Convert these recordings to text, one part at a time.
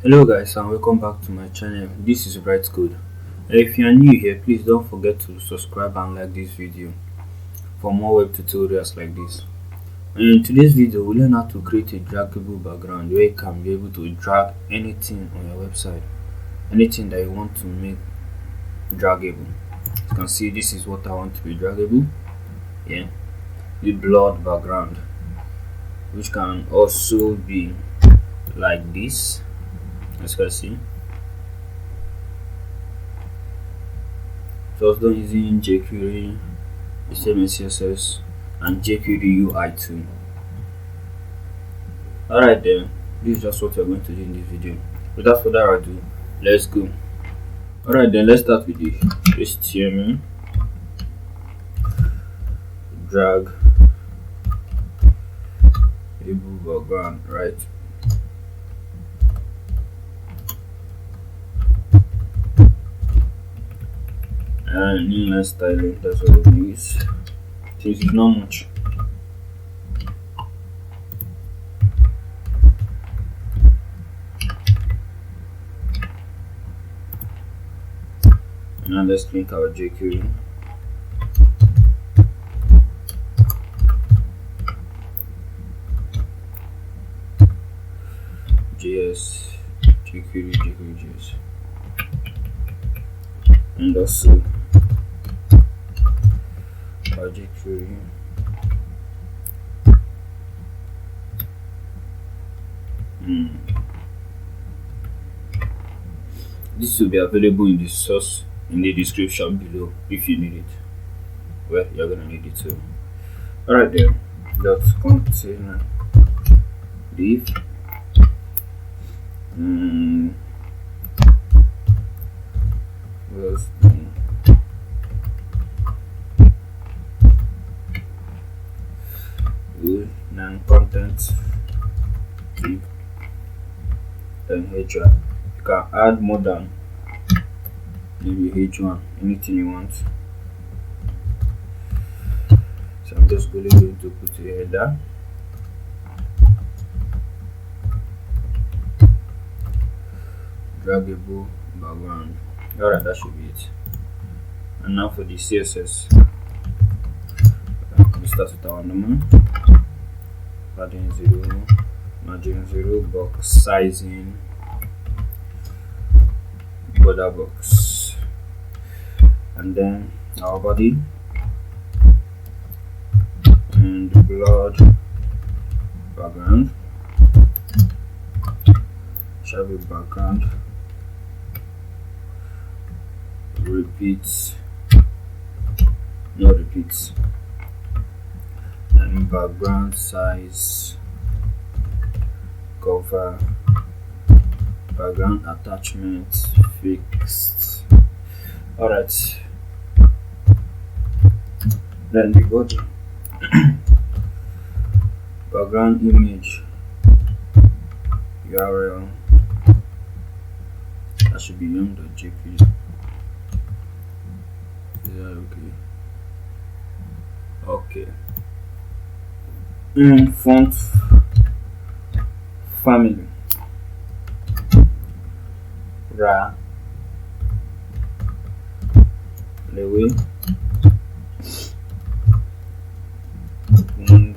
Hello guys and welcome back to my channel. This is BrightCode. If you are new here, please don't forget to subscribe and like this video for more web tutorials like this. In today's video, we'll learn how to create a draggable background where you can be able to drag anything on your website, anything that you want to make draggable. You can see this is what I want to be draggable. Yeah, the blurred background, which can also be like this. As you can see, so I was done using JQuery, CSS, and JQuery UI too. Alright then, this is just what we're going to do in this video. Without further ado, let's go. Alright then, let's start with the HTML drag able background, right? And inline styling, that's what we use. This is not much. Now let's link our jQuery. jQuery JS, and also our jQuery. This will be available in the source in the description below if you need it. Well, you're gonna need it too. Alright then, let's container div non-content div, then h1. You can add more than maybe h1, anything you want. So I'm just going to put a header, draggable background. Alright, that should be it. And now for the CSS, we start with our normal padding 0, margin 0, box sizing, border box, and then our body and the blurred background, shabby background, repeats, no repeats, and background size, cover, background attachment fixed. Alright, then the body background image URL, that should be young.jpg. Is that okay? Okay. Font family ra lewe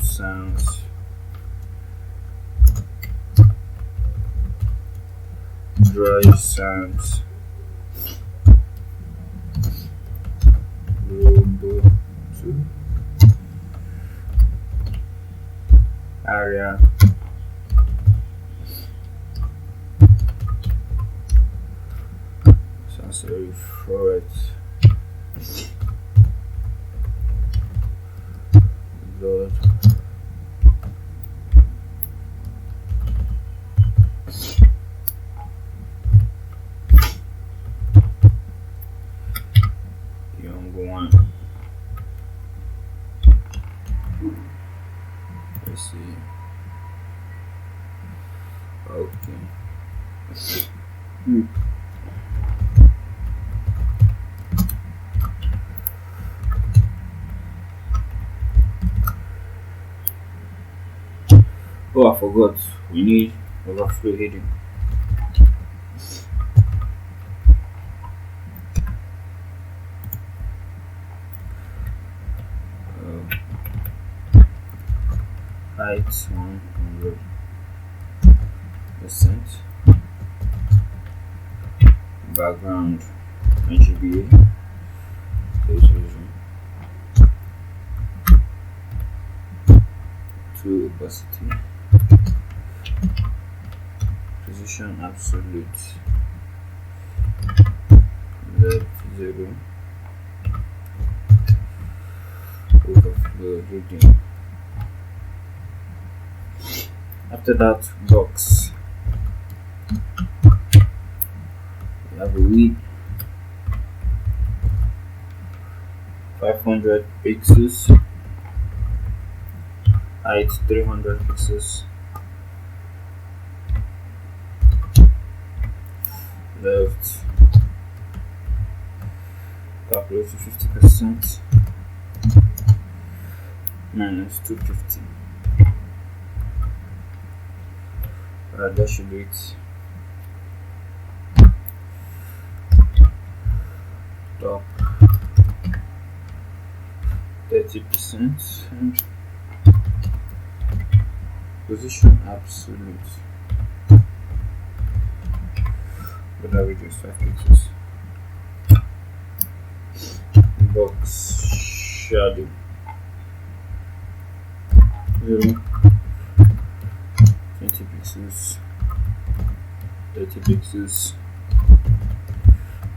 sounds dry sounds robo to area sensory forest God young one. Let's see. Okay. Oh, I forgot. We need overflow heading. height 100%, background RGB, to opacity, position absolute, left 0, overflow reading. After that box, we have a width 500 pixels, height 300 pixels, left calculate to 50%, minus 250. That should be it. Top 30% and position absolute, but that reduce 5 pixels. Box shadow 0, 20 pixels, 30 pixels,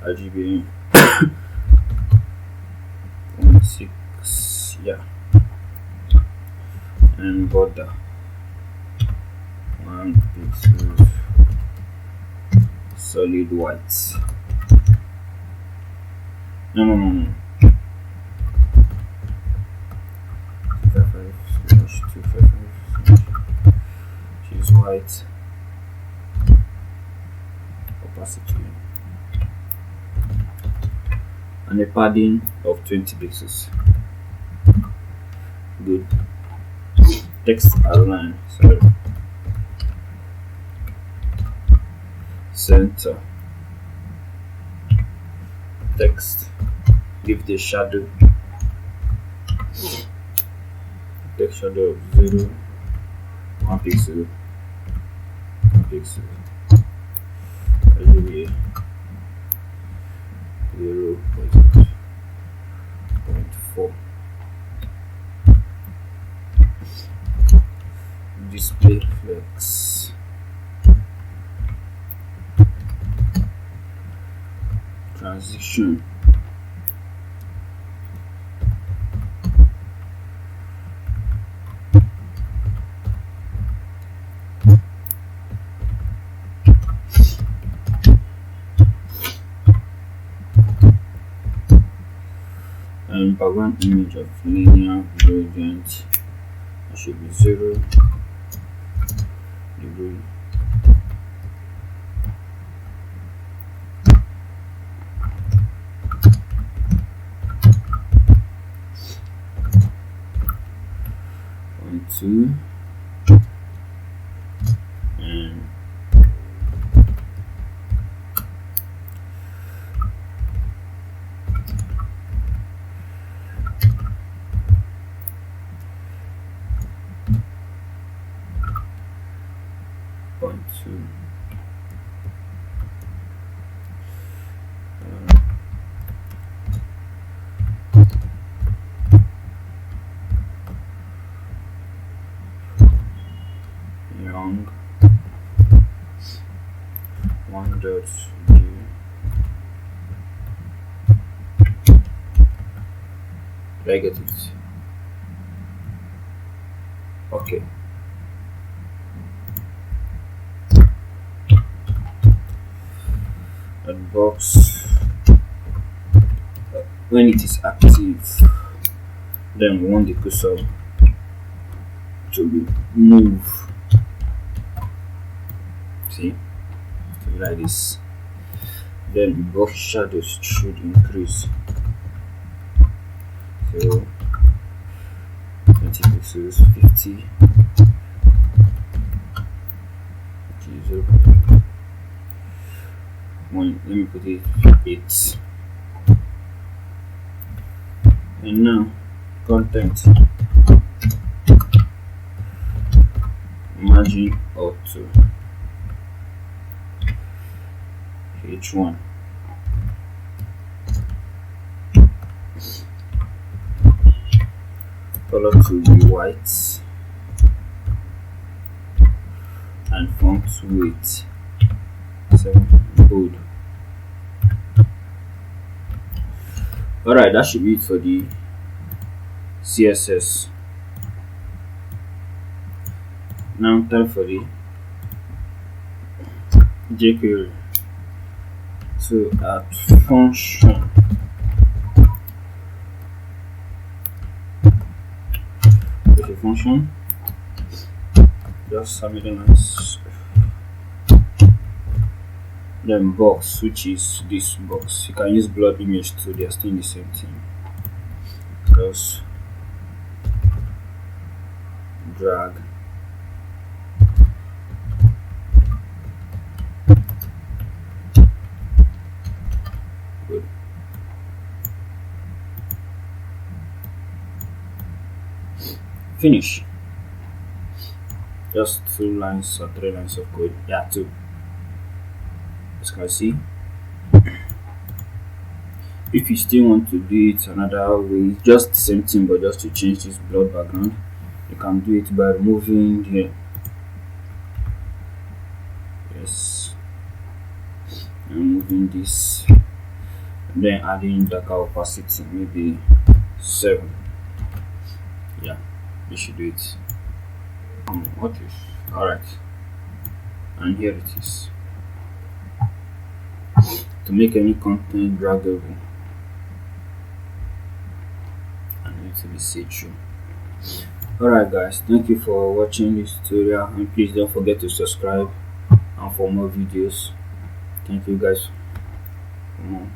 RGB 0.6, yeah, and border 1 pixel, solid white. No. 255/255, choose white, opacity, and a padding of 20 pixels. Good. Text outline, sorry. Center. Text. Give the shadow. Text shadow of 0, 1 pixel, 1 pixel. RGB 0.4. Display flex. Transition. And background image of linear gradient, that should be 0 degree. Point 2 and point 2. Young 1.g. Did I get it? Okay. And box, when it is active, then we want the cursor to move. See, like this. Then the box shadows should increase. So 20 pixels, 50, 0. Let me put it 8. And now content margin auto h1. Color to be white and font weight 7 bold. Alright, that should be it for the CSS. Now time for the JQuery. So at function, with a function, just submit lines. Then box, which is this box. You can use blood image too, they are still the same thing. Just drag good. Finish. Just 2 lines or 3 lines of code. Yeah, 2. As you can see, if you still want to do it another way, just the same thing but just to change this blood background, you can do it by removing here, yes, and moving this, and then adding darker opacity, maybe 7. Yeah, you should do it. What is alright, and here it is. To make any content draggable, and need to be see-through. Alright guys, thank you for watching this tutorial, and please don't forget to subscribe and for more videos. Thank you guys for more.